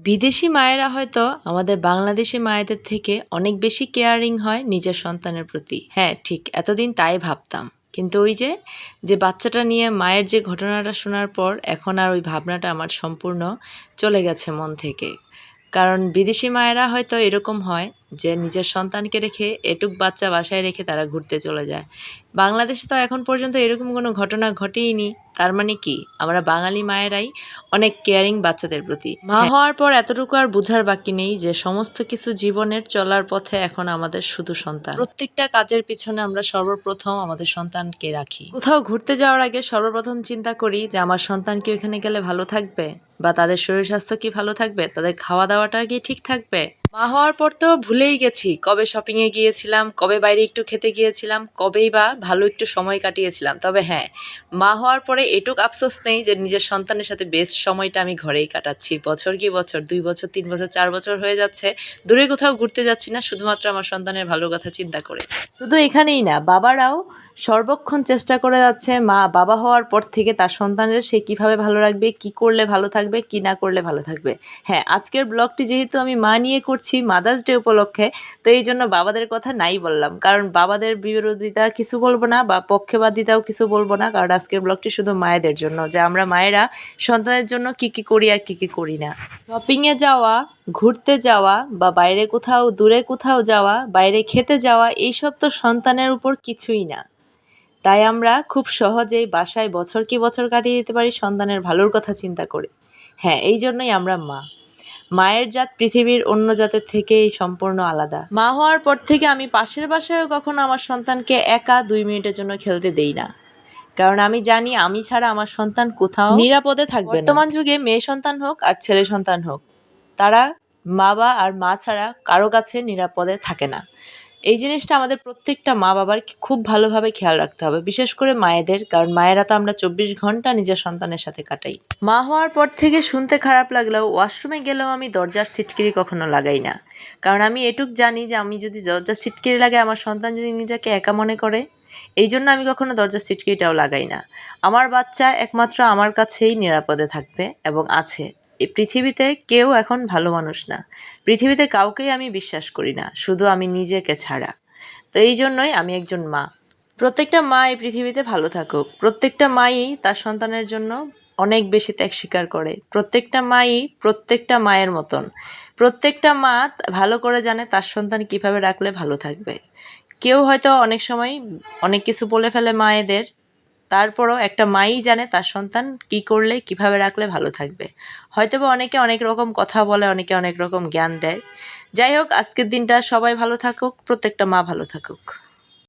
বিদেশি মায়েরা হয়তো আমাদের বাংলাদেশি মায়েদের থেকে অনেক বেশি কেয়ারিং হয় নিজের সন্তানের প্রতি। হ্যাঁ, ঠিক এতদিন তাই ভাবতাম। কিন্তু ওই যে বাচ্চাটা নিয়ে মায়ের যে ঘটনাটা শোনার পর এখন আর ওই ভাবনাটা আমার সম্পূর্ণ চলে গেছে মন থেকে। কারণ বিদেশি মায়েরা হয়তো এরকম হয় যে নিজের সন্তানকে রেখে এটুক বাচ্চা বাসায় রেখে তারা ঘুরতে চলে যায়। বাংলাদেশে তো এখন পর্যন্ত এরকম কোনো ঘটনা ঘটেইনি। তার মানে কি আমরা বাঙালি মায়েরাই অনেক কেয়ারিং বাচ্চাদের প্রতি। মা হওয়ার পর এতটুকু আর বোঝার বাকি নেই যে সমস্ত কিছু জীবনের চলার পথে এখন আমাদের শুধু সন্তান। প্রত্যেকটা কাজের পিছনে আমরা সর্বপ্রথম আমাদের সন্তানকে রাখি। কোথাও ঘুরতে যাওয়ার আগে সর্বপ্রথম চিন্তা করি যে আমার সন্তান কি ওখানে গেলে ভালো থাকবে, বা তাদের শরীর স্বাস্থ্য কি ভালো থাকবে, তাদের খাওয়া দাওয়াটা কি ঠিক থাকবে। মা হওয়ার পর তো ভুলেই গেছি কবে শপিং এ গিয়েছিলাম, কবে বাইরে একটু খেতে গিয়েছিলাম, কবেই বা ভালো একটু সময় কাটিয়েছিলাম। তবে হ্যাঁ, মা হওয়ার পরে এটুক আফসোস নেই যে নিজের সন্তানের সাথে বেস্ট সময়টা আমি ঘরেই কাটাচ্ছি। বছর কি বছর, 2 বছর, 3 বছর, 4 বছর হয়ে যাচ্ছে দূরে কোথাও ঘুরতে যাচ্ছি না, শুধুমাত্র আমার সন্তানের ভালো কথা চিন্তা করে। শুধু এখানেই না, বাবারাও সর্বক্ষণ চেষ্টা করে যাচ্ছে বাবা হওয়ার পর থেকে তার সন্তানের সে কিভাবে ভালো রাখবে, কি করলে ভালো থাকবে, কি না করলে ভালো থাকবে। হ্যাঁ, আজকের ব্লগটি যেহেতু আমি মা নিয়ে করছি মাদার্স ডে উপলক্ষে, তো এই জন্য বাবাদের কথা নাই বললাম। কারণ বাবাদের বিরোধিতা কিছু বলবো না বা পক্ষপাতিতাও কিছু বলবো না, কারণ আজকের ব্লগটি শুধু মায়েদের জন্য, যে আমরা মায়েরা সন্তানের জন্য কি কি করি আর কি কি করি না। শপিংয়ে যাওয়া, ঘুরতে যাওয়া, বা বাইরে কোথাও দূরে কোথাও যাওয়া, বাইরে খেতে যাওয়া, এইসব তো সন্তানের উপর কিছুই না। তাই আমরা খুব সহজেই বাসায় বছর কি বছর কাটিয়ে দিতে পারি সন্তানের ভালোর কথা চিন্তা করে। হ্যাঁ, এই জন্যই আমরা মা। মায়ের জাত পৃথিবীর অন্য জাতের থেকেই সম্পূর্ণ আলাদা। মা হওয়ার পর থেকে আমি পাশের বাসায়ও কখনো আমার সন্তানকে একা 2 মিনিটের জন্য খেলতে দেই না। কারণ আমি জানি আমি ছাড়া আমার সন্তান কোথাও নিরাপদে থাকবে না। বর্তমান যুগে মেয়ে সন্তান হোক আর ছেলে সন্তান হোক, তারা বাবা আর মা ছাড়া কারো কাছে নিরাপদে থাকে না। এই জিনিসটা আমাদের প্রত্যেকটা মা বাবার খুব ভালোভাবে খেয়াল রাখতে হবে, বিশেষ করে মায়েদের। কারণ মায়েরা তো আমরা 24 ঘন্টা নিজের সন্তানের সাথে কাটাই। মা হওয়ার পর থেকে শুনতে খারাপ লাগলেও ওয়াশরুমে গেলেও আমি দরজার ছিটকিরি কখনো লাগাই না। কারণ আমি এটুক জানি যে আমি যদি দরজার ছিটকিরি লাগাই, আমার সন্তান যদি নিজেকে একা মনে করে, এই জন্য আমি কখনো দরজার ছিটকিরিটাও লাগাই না। আমার বাচ্চা একমাত্র আমার কাছেই নিরাপদে থাকবে এবং আছে। এই পৃথিবীতে কেউ এখন ভালো মানুষ না। পৃথিবীতে কাউকেই আমি বিশ্বাস করি না, শুধু আমি নিজেকে ছাড়া। তো এই জন্যই আমি একজন মা। প্রত্যেকটা মা এই পৃথিবীতে ভালো থাকুক। প্রত্যেকটা মাই তার সন্তানের জন্য অনেক বেশি ত্যাগ স্বীকার করে। প্রত্যেকটা মাই প্রত্যেকটা মায়ের মতন। প্রত্যেকটা মা ভালো করে জানে তার সন্তান কিভাবে রাখলে ভালো থাকবে। কেউ হয়তো অনেক সময় অনেক কিছু বলে ফেলে মায়েদের, তারপরও একটা মাই জানে তার সন্তান কি করলে কিভাবে রাখলে ভালো থাকবে। হয়তোবা অনেকে অনেক রকম কথা বলে, অনেকে অনেক রকম জ্ঞান দেয়। যাই হোক, আজকের দিনটা সবাই ভালো থাকুক, প্রত্যেকটা মা ভালো থাকুক।